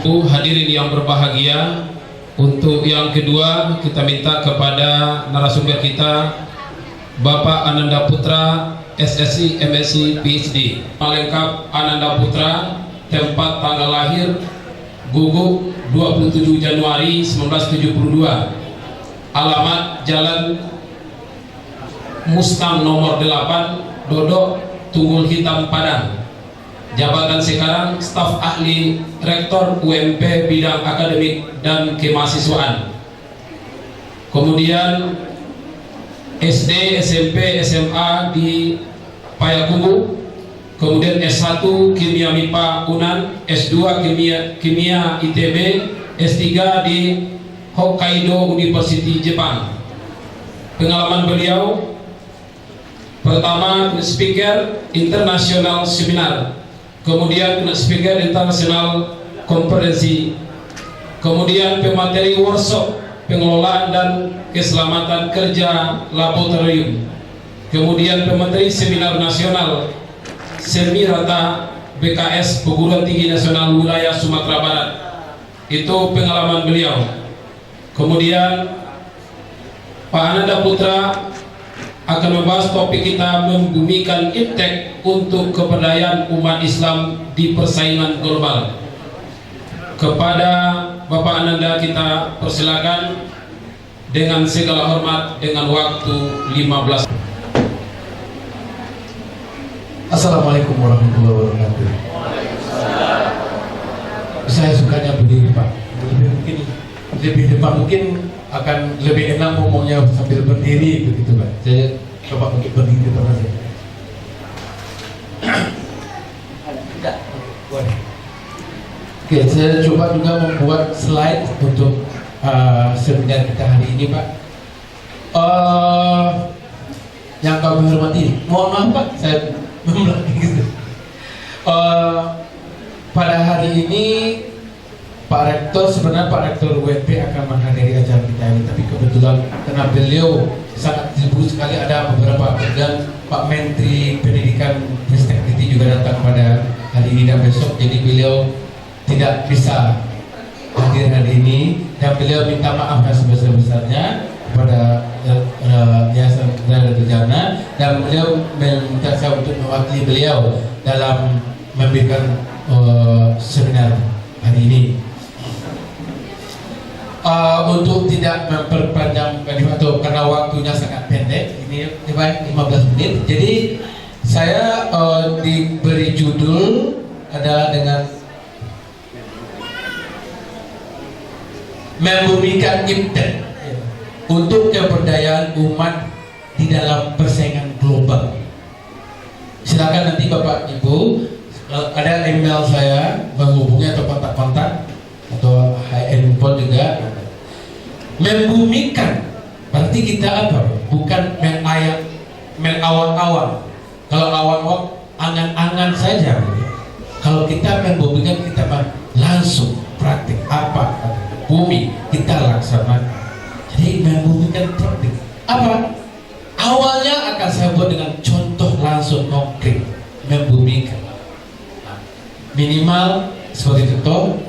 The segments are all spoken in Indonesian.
Hadirin yang berbahagia, untuk yang kedua kita minta kepada narasumber kita Bapak Ananda Putra, SSC, MSc, PhD. Lengkap Ananda Putra, tempat tanggal lahir Guguk 27 Januari 1972, alamat Jalan Mustang nomor 8, Dodok, Tunggul Hitam, Padang. Jabatan sekarang staf ahli rektor UMP bidang akademik dan kemahasiswaan. Kemudian SD, SMP, SMA di Payakumbuh. Kemudian S1 Kimia MIPA UNAN, S2 Kimia ITB, S3 di Hokkaido University Jepang. Pengalaman beliau: pertama, speaker internasional seminar, kemudian speaker internasional konferensi, kemudian pemateri workshop pengelolaan dan keselamatan kerja laboratorium, kemudian pemateri seminar nasional Semirata BKS Perguruan Tinggi Nasional Wilayah Sumatera Barat. Itu pengalaman beliau. Kemudian Pak Ananda Putra akan membahas topik kita, membumikan iptek untuk keberdayaan umat Islam di persaingan global. Kepada Bapak Ananda kita persilakan dengan segala hormat dengan waktu 15. Assalamualaikum warahmatullahi wabarakatuh. Saya sukanya berdiri, Pak. Lebih depan mungkin akan lebih enak ngomongnya sambil berdiri begitu, Pak. Saya coba untuk berdiri terus saja. Oke, saya coba juga membuat slide untuk seminar kita hari ini, Pak. Yang kami hormati, mohon maaf Pak, saya pada hari ini Pak Rektor, sebenarnya Pak Rektor UMP akan menghadiri acara kita ini, tapi kebetulan karena beliau sangat sibuk sekali, ada beberapa dan Pak Menteri Pendidikan Ristek Diti juga datang pada hari ini dan besok, jadi beliau tidak bisa hadir hari ini dan beliau minta maaf dan sebesar-besarnya kepada Yayasan Dharma Jana, dan beliau meminta saya untuk mewakili beliau dalam memberikan seminar hari ini. Untuk tidak memperpanjang atau karena waktunya sangat pendek, ini 15 menit, jadi saya diberi judul adalah dengan membumikan iptek untuk keberdayaan umat di dalam persaingan global. Silakan nanti Bapak Ibu, ada email saya, menghubungi atau kontak-kontak atau handphone juga. Membumikan berarti kita apa? Bukan mengawang-awang. Kalau awang-awang angan-angan saja. Kalau kita membumikan, kita langsung praktik apa bumi kita laksanakan. Jadi membumikan praktik apa? Awalnya akan saya buat dengan contoh langsung konkret, membumikan. Minimal sebagai contoh,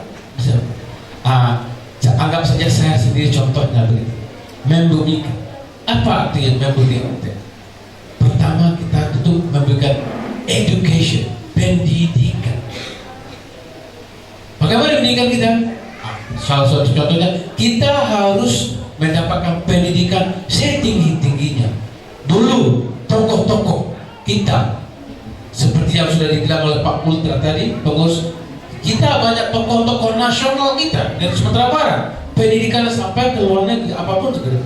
anggap saja saya sendiri contohnya begitu. Membumikan. Apa artinya membumikan? Pertama, kita tentu memberikan education, pendidikan. Bagaimana pendidikan kita? Salah satu contohnya, kita harus mendapatkan pendidikan setinggi-tingginya. Dulu tokoh-tokoh kita seperti yang sudah dibilang oleh Pak Putra tadi, pengurus kita banyak tokoh-tokoh nasional kita dari Sumatera Barat, pendidikan sampai ke luar negeri apapun juga.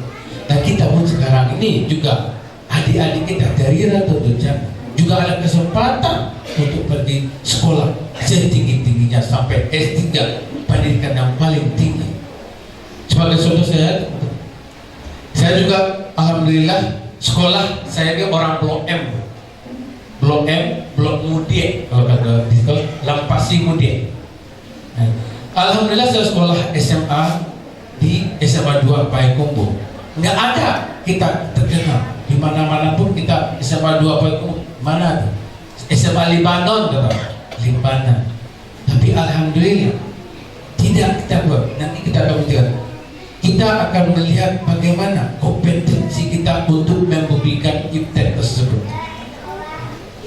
Dan kita pun sekarang ini juga adik-adik kita dari Ratu Jana juga ada kesempatan untuk pergi sekolah setinggi-tingginya sampai S3, pendidikan yang paling tinggi. Sebagai contoh saya juga alhamdulillah sekolah saya ini orang Blok M, Blok Mudie, kalau kata di sekolah Lampasi Mudie. Alhamdulillah saya sekolah SMA di SMA 2 Payakumbuh. Nggak ada kita terkenal di mana-mana pun kita SMA 2 Payakumbuh. Mana tuh? SMA Libanon, Libanon. Tapi alhamdulillah nanti kita akan melihat. Kita akan melihat bagaimana kompetensi kita untuk membuktikan IPTEN tersebut.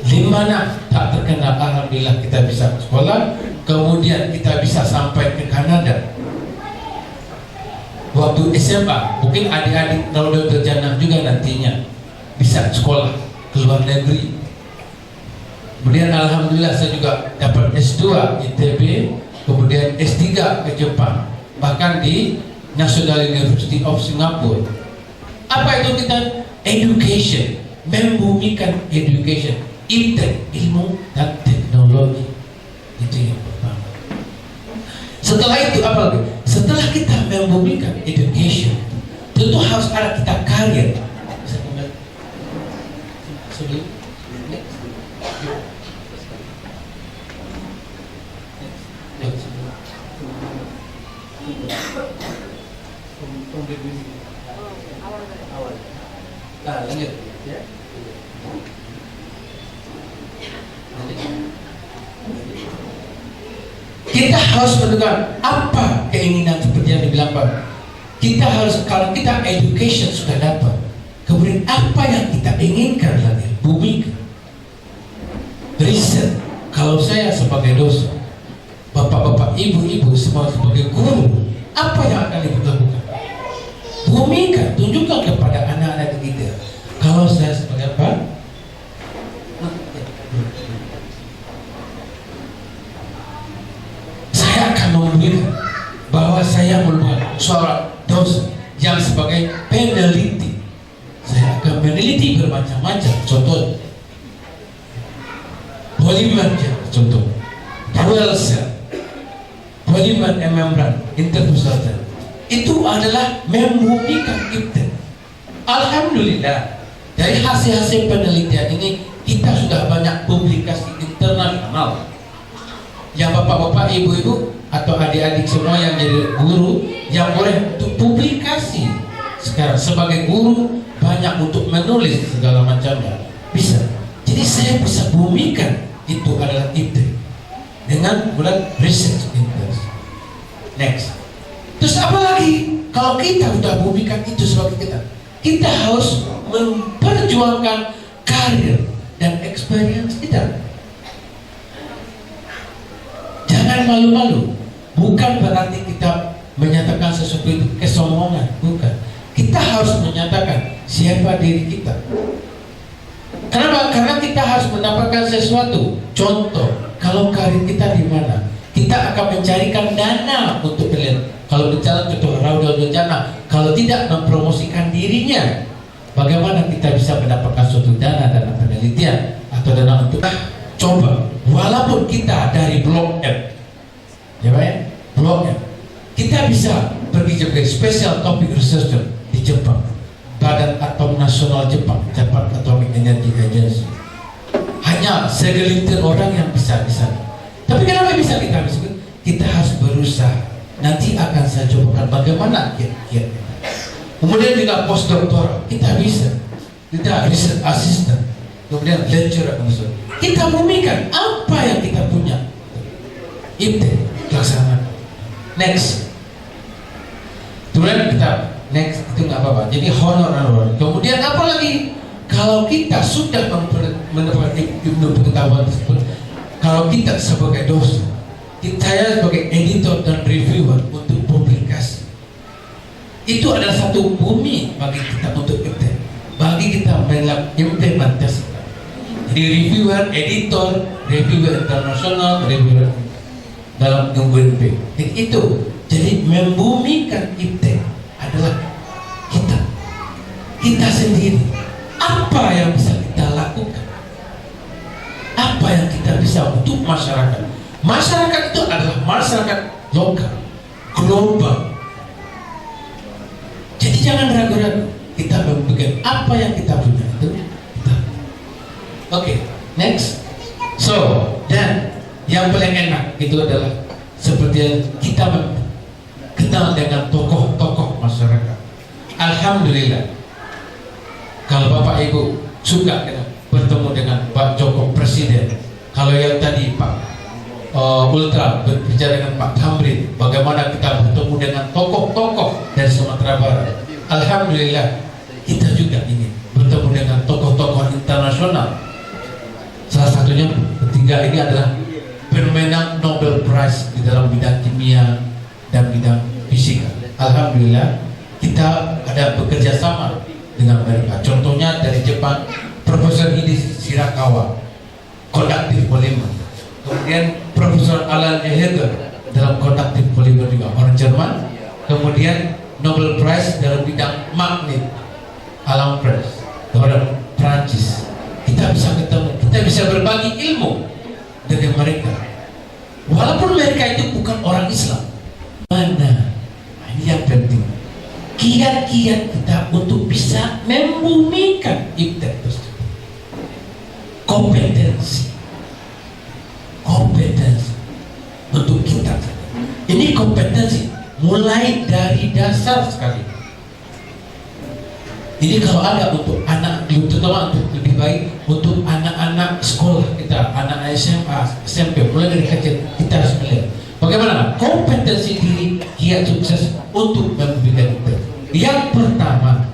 Di mana tak terkenal, alhamdulillah kita bisa sekolah, kemudian kita bisa sampai ke Kanada. Waktu SMA, mungkin adik-adik Naudatul Jannah juga nantinya bisa sekolah ke luar negeri. Kemudian alhamdulillah saya juga dapat S2 ITB, kemudian S3 ke Jepang, bahkan di National University of Singapore. Apa itu kita? Education, membumikan education, IPTEN, ilmu dan teknologi. Itu yang pertama. Setelah itu apa lagi? Setelah kita membumikan education, tentu harus ada kita karir. Sebelum lanjut ya. Kita harus menentukan apa keinginan seperti yang dibilang Pak. Kita harus, kalau kita education sudah dapat, kemudian apa yang kita inginkan lagi, bumi, riset. Kalau saya sebagai dosen, bapak-bapak, ibu-ibu semua sebagai guru, apa yang akan dilakukan? Bumikan, tunjukkan kepada anak-anak kita. Kalau saya sebagai apa? Saya akan membuktikan bahwa saya merupakan seorang dosen yang sebagai peneliti. Saya akan meneliti bermacam-macam. Contoh, polymer, contoh, fuel cell, polymer membran, interfusal. Itu adalah membumikan IPTEN. Alhamdulillah, dari hasil-hasil penelitian ini kita sudah banyak publikasi internasional. Yang bapak-bapak, ibu-ibu atau adik-adik semua yang jadi guru, yang boleh untuk publikasi sekarang sebagai guru banyak untuk menulis segala macamnya bisa. Jadi saya bisa bumikan itu adalah IPTEN dengan bulan research interest. Next. Terus apa lagi? Kalau kita sudah bumikan itu sebagai kita harus memperjuangkan karir dan experience kita. Jangan malu-malu. Bukan berarti kita menyatakan sesuatu itu kesombongan, bukan. Kita harus menyatakan siapa diri kita. Kenapa? Karena kita harus mendapatkan sesuatu. Contoh, kalau karir kita di mana? Kita akan mencarikan dana untuk penelitian. Kalau bicara contoh Naudatul Jannah, kalau tidak mempromosikan dirinya, bagaimana kita bisa mendapatkan suatu dana penelitian atau dana untuk coba? Walaupun kita dari Blok M, ya Pak ya, Blok M, kita bisa pergi juga special topic researcher di Jepang, Badan Atom Nasional Jepang, Japan Atomic Energy Agency. Hanya segelintir orang yang bisa di sana. Tapi kenapa bisa kita bisa? Kita harus berusaha. Nanti akan saya cobakan bagaimana kiat-kiat. Kemudian juga postdoktoral kita bisa. Kita research assistant, kemudian lecturer. Kita bumikan apa yang kita punya. IPTEN laksanakan. Next. Kemudian kita next itu nggak apa-apa. Jadi honor. Kemudian apa lagi? Kalau kita sudah mendapatkan ilmu pengetahuan tersebut, kalau kita sebagai dosen, saya sebagai editor dan reviewer untuk publikasi, itu adalah satu bumi bagi kita untuk IPTEN, bagi kita implementasi. Jadi reviewer, editor, reviewer internasional, reviewer dalam UNP. Itu jadi membumikan IPTEN adalah kita sendiri. Apa yang bisa kita lakukan? Apa yang kita bisa untuk masyarakat? Masyarakat itu adalah masyarakat lokal, global. Jadi jangan ragu-ragu. Kita membuat apa yang kita punya itu. Oke, next. So, dan yang paling enak itu adalah seperti yang kita kenal dengan tokoh-tokoh masyarakat. Alhamdulillah. Kalau Bapak Ibu suka bertemu dengan Pak Joko Presiden, kalau yang tadi Pak Ultra berbicara dengan Pak Tamrin, bagaimana kita bertemu dengan tokoh-tokoh dari Sumatera Barat. Alhamdulillah kita juga ingin bertemu dengan tokoh-tokoh internasional. Salah satunya ketiga ini adalah pemenang Nobel Prize di dalam bidang kimia dan bidang fisika. Alhamdulillah kita ada bekerja sama dengan mereka. Contohnya dari Jepang, Profesor Hidi Shirakawa, konduktif polimer. Kemudian Profesor Alan Heger dalam konduktif polimer juga, orang Jerman. Kemudian Nobel Prize dalam bidang magnet, Alan Press, orang Prancis. Kita bisa ketemu, kita bisa berbagi ilmu dengan mereka. Walaupun mereka itu bukan orang Islam. Mana? Ini yang penting. Kiat-kiat kita untuk bisa membumikan iptek tersebut. Kompetensi untuk kita. Ini kompetensi mulai dari dasar sekali. Ini kalau ada untuk anak, terutama untuk lebih baik untuk anak-anak sekolah kita, anak SMA, SMP, mulai dari kecil kita harus melihat bagaimana kompetensi diri kiat sukses untuk membumikan iptek. Yang pertama,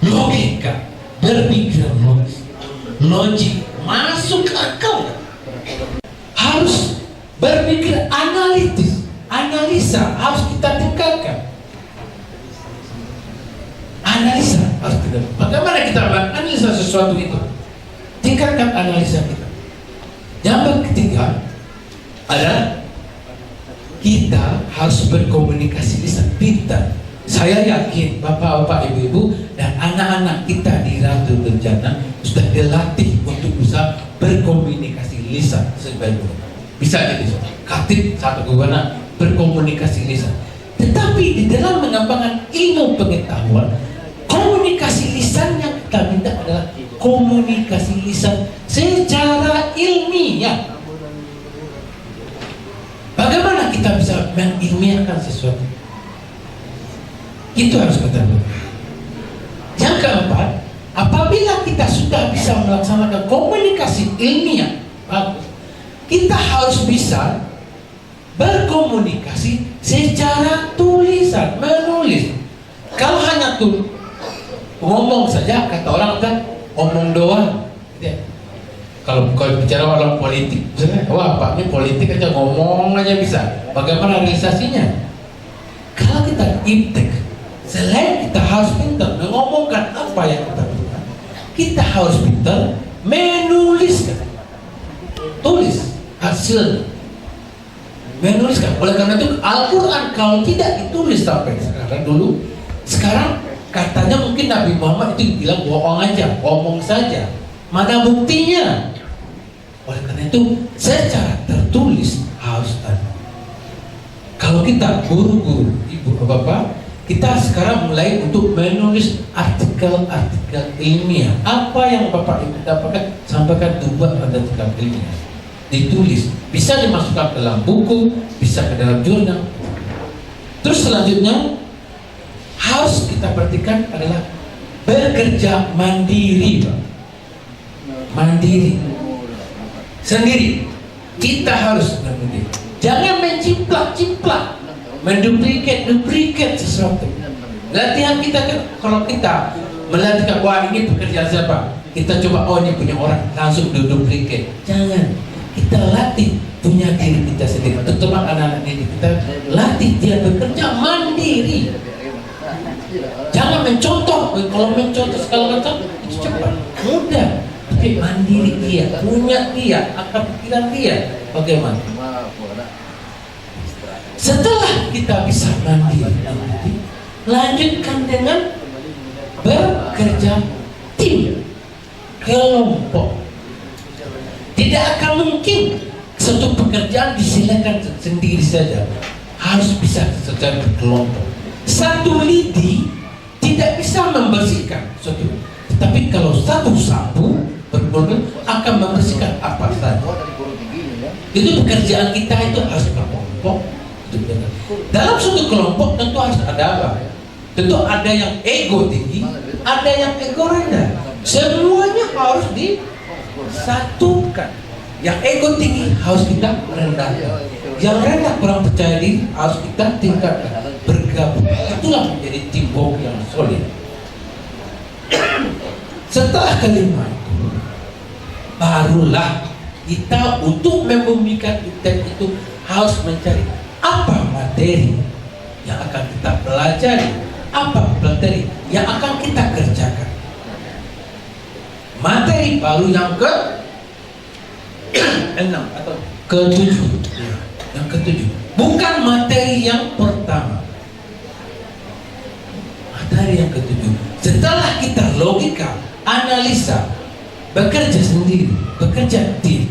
logika, berpikir logis, logik, masuk akal. Harus berpikir analitis, analisa harus kita tingkatkan. Analisa harus kita. Bagaimana kita menganalisa sesuatu itu? Tingkatkan analisa kita. Yang ketiga adalah kita harus berkomunikasi lisan pintar. Saya yakin bapak-bapak, ibu-ibu, dan anak-anak kita di Ratu Bencana sudah dilatih untuk bisa berkomunikasi lisan sebaik-baiknya. Bisa jadi katib satu gubernur berkomunikasi lisan. Tetapi di dalam mengembangkan ilmu pengetahuan, komunikasi lisan yang kita minta adalah komunikasi lisan secara ilmiah. Bagaimana kita bisa mengilmiahkan sesuatu? Itu harus kita lakukan. Yang keempat, apabila kita sudah bisa melaksanakan komunikasi ilmiah, kita harus bisa berkomunikasi secara tulisan, menulis. Kalau hanya ngomong saja, kata orang kan omong doang. Kalau bicara orang politik, wah Pak ini politik aja, ngomong aja bisa. Bagaimana realisasinya? Kalau kita iptek, selain kita harus pintar mengomongkan apa yang kita butuhkan, kita harus pintar menuliskan, tulis hasil, menuliskan. Oleh karena itu Al-Quran kalau tidak ditulis sampai sekarang katanya mungkin Nabi Muhammad itu bilang bohong aja, ngomong saja. Mana buktinya? Oleh karena itu secara tertulis harus ada. Kalau kita guru-guru, ibu bapak, kita sekarang mulai untuk menulis artikel-artikel ilmiah. Apa yang bapak ibu dapatkan, sampaikan dua artikel ilmiah. Ditulis, bisa dimasukkan ke dalam buku, bisa ke dalam jurnal. Terus selanjutnya harus kita perhatikan adalah bekerja mandiri, Pak. Mandiri, sendiri. Kita harus mandiri. Jangan menciplak-ciplak, menduplikat sesuatu. Latihan kita kan, kalau kita melatihkan, wah ini pekerjaan siapa? Kita coba, oh ini punya orang, langsung duplikat. Jangan. Kita latih punya diri kita sendiri. Terutama anak-anak ini kita latih dia bekerja mandiri. Jangan mencontoh. Kalau mencontoh segala macam itu cepat, mudah. Tapi mandiri dia, punya dia, akal pikiran dia. Bagaimana? Setelah kita bisa mandiri, lanjutkan dengan bekerja tim, kelompok. Tidak akan mungkin suatu pekerjaan disilakan sendiri saja, harus bisa secara berkelompok. Satu lidi tidak bisa membersihkan suatu, tetapi kalau satu sapu berkelompok akan membersihkan apa saja. Itu pekerjaan kita itu harus berkelompok. Dalam suatu kelompok tentu harus ada apa? Tentu ada yang ego tinggi, ada yang ego rendah. Semuanya harus disatukan. Yang ego tinggi harus kita rendahkan. Yang rendah kurang percaya diri harus kita tingkatkan. Bergabung, itulah menjadi teamwork yang solid. Setelah kelima itu, barulah kita untuk membumikan iptek itu harus mencari apa materi yang akan kita pelajari, apa materi yang akan kita kerjakan. Materi baru yang ke-6 atau ke-7, yang ke-7, bukan materi yang pertama. Materi yang ke-7, setelah kita logika, analisa, bekerja sendiri, bekerja tim,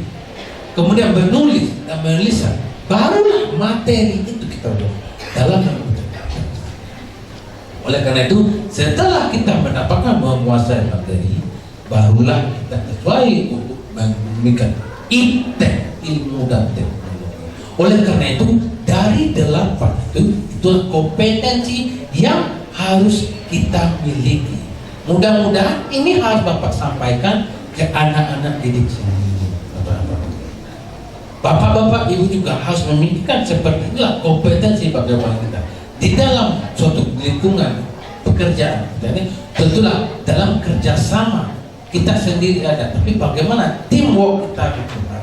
kemudian menulis dan menganalisa, barulah materi itu kita buat dalam membuat. Oleh karena itu, setelah kita mendapatkan menguasai materi, barulah kita sesuai untuk memberikan iptek, ilmu dan teknologi. Oleh karena itu, dari 8 itu kompetensi yang harus kita miliki. Mudah-mudahan ini harus Bapak sampaikan ke anak-anak didik sendiri. Bapak-bapak, ibu juga harus memilikikan seperti itulah kompetensi bagaimana kita di dalam suatu lingkungan pekerjaan. Jadi tentulah dalam kerjasama kita sendiri ada, tapi bagaimana teamwork kita lakukan.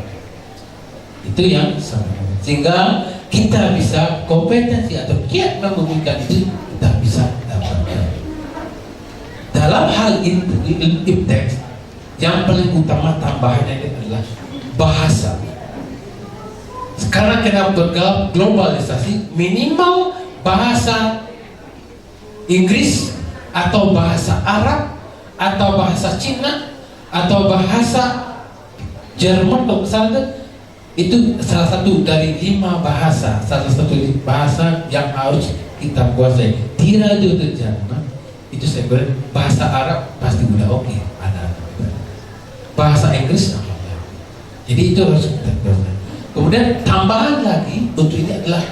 Itu yang sama. Sehingga kita bisa kompetensi atau kiat membuktikan itu kita bisa dapatkan. Dalam hal iptek, yang paling utama tambahannya adalah bahasa. Sekarang kita berglobalisasi, minimal bahasa Inggris atau bahasa Arab atau bahasa Cina atau bahasa Jerman atau misalnya, itu salah satu dari 5 bahasa, salah satu bahasa yang harus kita kuasai. Tidak itu Jerman, itu saya kira bahasa Arab pasti udah oke, ada. Bahasa Inggris, jadi itu harus kita kuasai. Kemudian tambahan lagi untuk ini adalah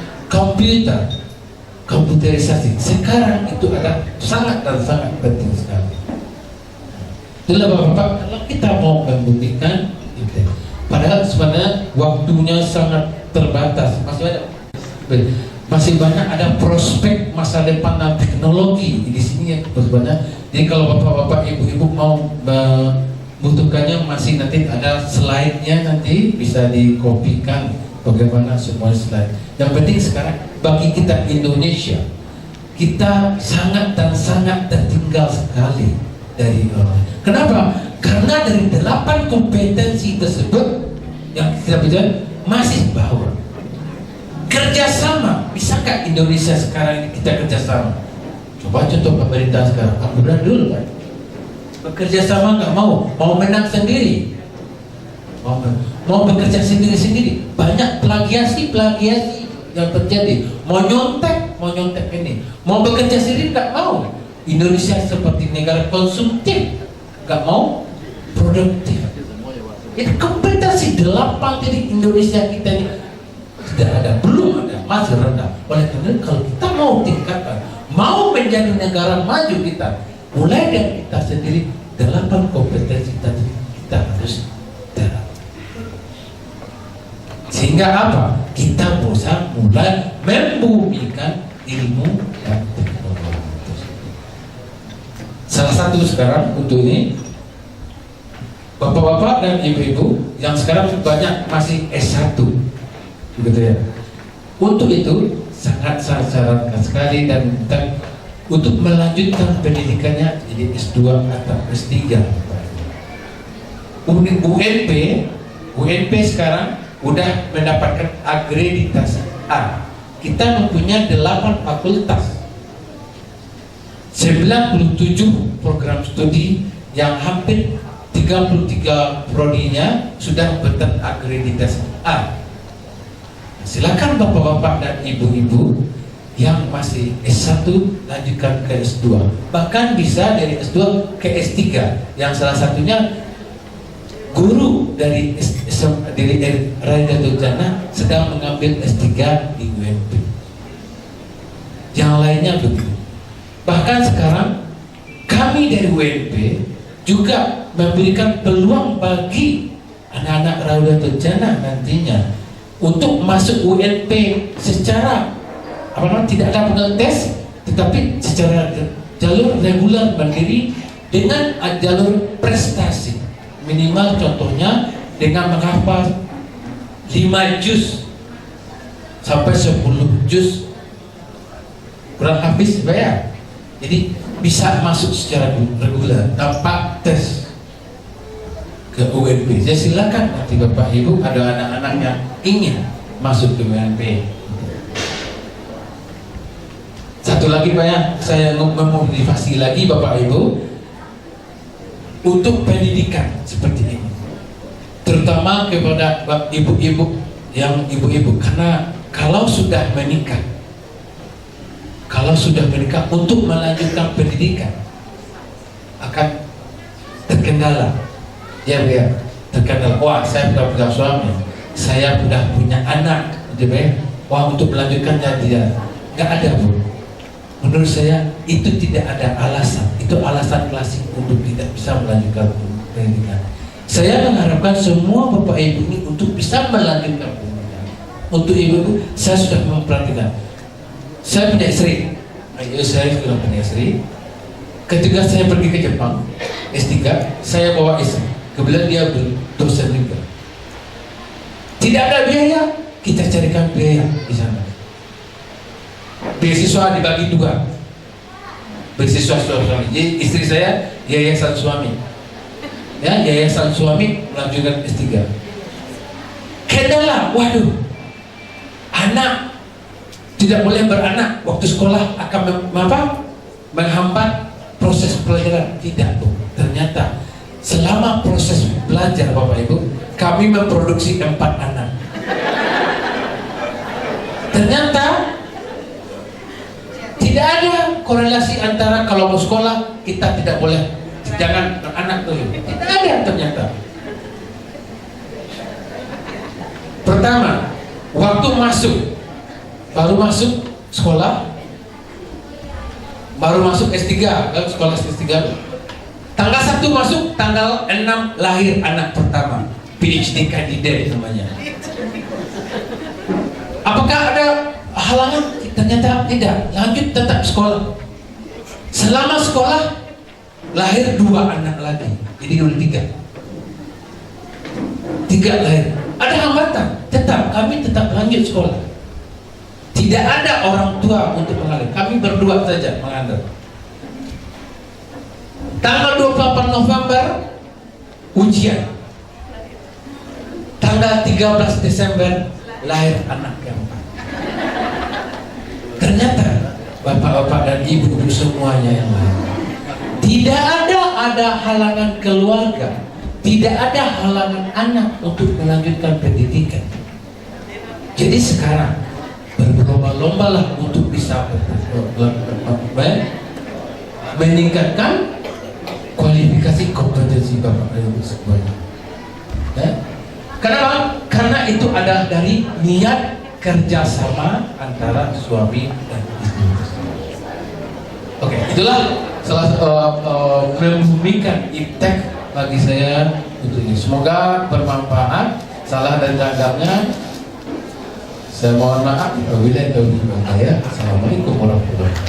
komputerisasi. Sekarang itu ada sangat dan sangat penting sekali. Itulah Bapak-bapak, kalau kita mau membuktikan itu, padahal sebenarnya waktunya sangat terbatas, masih banyak ada prospek masa depan dan teknologi di sini yang sebenarnya. Jadi kalau Bapak-bapak, Ibu-ibu mau membutuhkannya, masih nanti ada slide-nya, nanti bisa dikopikan bagaimana semua slide. Yang penting sekarang bagi kita Indonesia, kita sangat dan sangat tertinggal sekali dari orang. Kenapa? Karena dari 8 kompetensi tersebut yang kita bicara masih bawah. Kerjasama, bisakah Indonesia sekarang ini kita kerjasama? Coba contoh pemerintah sekarang, Abdullah dulu kan, bekerja sama nggak mau menang sendiri, mau bekerja sendiri-sendiri. Banyak plagiasi yang terjadi. Mau nyontek ini, mau bekerja sendiri nggak mau. Indonesia seperti negara konsumtif, nggak mau produktif. Itu kompetensi 8 dari Indonesia kita ini tidak ada, belum ada, masih rendah. Oleh karena kalau kita mau tingkatkan, mau menjadi negara maju kita, mulai dari kita sendiri, 8 kompetensi tadi kita harus dalam. Sehingga apa? Kita bisa mulai membumikan ilmu dan teknologi. Salah satu sekarang untuk ini, Bapak-bapak dan Ibu-ibu yang sekarang banyak masih S1, begitu ya. Untuk itu sangat saya sarankan sekali dan untuk melanjutkan pendidikannya jadi S2 atau S3. UNP sekarang udah mendapatkan akreditasi A. Kita mempunyai 8 fakultas, 97 program studi yang hampir 33 prodinya sudah berakreditasi A. Silakan Bapak-bapak dan Ibu-ibu yang masih S1 lanjutkan ke S2, bahkan bisa dari S2 ke S3, yang salah satunya guru dari Raja Jana sedang mengambil S3 di UNP. Yang lainnya begitu. Bahkan sekarang kami dari UNP juga memberikan peluang bagi anak-anak Raudatul Jannah nantinya untuk masuk UNP secara tidak ada pengen tes, tetapi secara jalur reguler mandiri dengan jalur prestasi minimal, contohnya dengan menghafal 5 juz sampai 10 juz kurang habis bayar. Jadi bisa masuk secara reguler tanpa tes ke UNP. Saya silakan nanti Bapak Ibu ada anak-anak yang ingin masuk ke UNP. Satu lagi Pak ya, saya memotivasi lagi Bapak Ibu untuk pendidikan seperti ini, terutama kepada ibu-ibu yang ibu-ibu, karena kalau sudah menikah untuk melanjutkan pendidikan akan terkendala ya Bu ya, terkendala. Wah, saya sudah punya suami, saya sudah punya anak gitu ya. Wah, untuk melanjutkannya tidak ada Bu. Menurut saya itu tidak ada alasan, itu alasan klasik untuk tidak bisa melanjutkan pendidikan. Saya mengharapkan semua Bapak Ibu ini untuk bisa melanjutkan pendidikan. Untuk ibu-ibu, saya sudah memperhatikan. Saya punya istri, saya sudah punya istri. Ketika saya pergi ke Jepang S3, saya bawa istri. Kebetulan dia dosen juga. Tidak ada biaya, kita carikan biaya di sana. Beasiswa dibagi 2. Beasiswa suami. Jadi istri saya yayasan suami. Ya, yayasan suami melanjutkan S3. Kendala, waduh. Anak tidak boleh beranak waktu sekolah akan menghambat proses pelajaran. Tidak, Bu. Ternyata selama proses belajar Bapak Ibu, kami memproduksi 4 anak. Ternyata tidak ada korelasi antara kalau mau sekolah kita tidak boleh, jangan anak tuh. Tidak ada ternyata. Pertama, waktu baru masuk sekolah, baru masuk S3, kan sekolah S3. Tanggal 1 masuk, tanggal 6 lahir anak pertama, PhD candidate namanya. Apakah ada halangan? Ternyata tidak, lanjut tetap sekolah. Selama sekolah lahir 2 anak lagi, jadi udah 3 lahir. Ada hambatan, kami tetap lanjut sekolah. Tidak ada orang tua untuk mengalir, kami berdua saja mengalir. Tanggal 28 November ujian, tanggal 13 Desember lahir anak yang 4. Ternyata bapak-bapak dan ibu-ibu semuanya yang lain, tidak ada halangan keluarga, tidak ada halangan anak untuk melanjutkan pendidikan. Jadi sekarang berlomba-lombalah untuk bisa meningkatkan kualifikasi kompetensi bapak dan ibu semuanya. Kenapa? Karena itu adalah dari niat kerjasama antara suami dan istri. Oke, itulah salah membumikan iptek bagi saya untuk ini. Semoga bermanfaat. Salah dan gagapnya saya mohon maaf. Wabillahi taufiq wal hidayah. Assalamualaikum warahmatullahi wabarakatuh.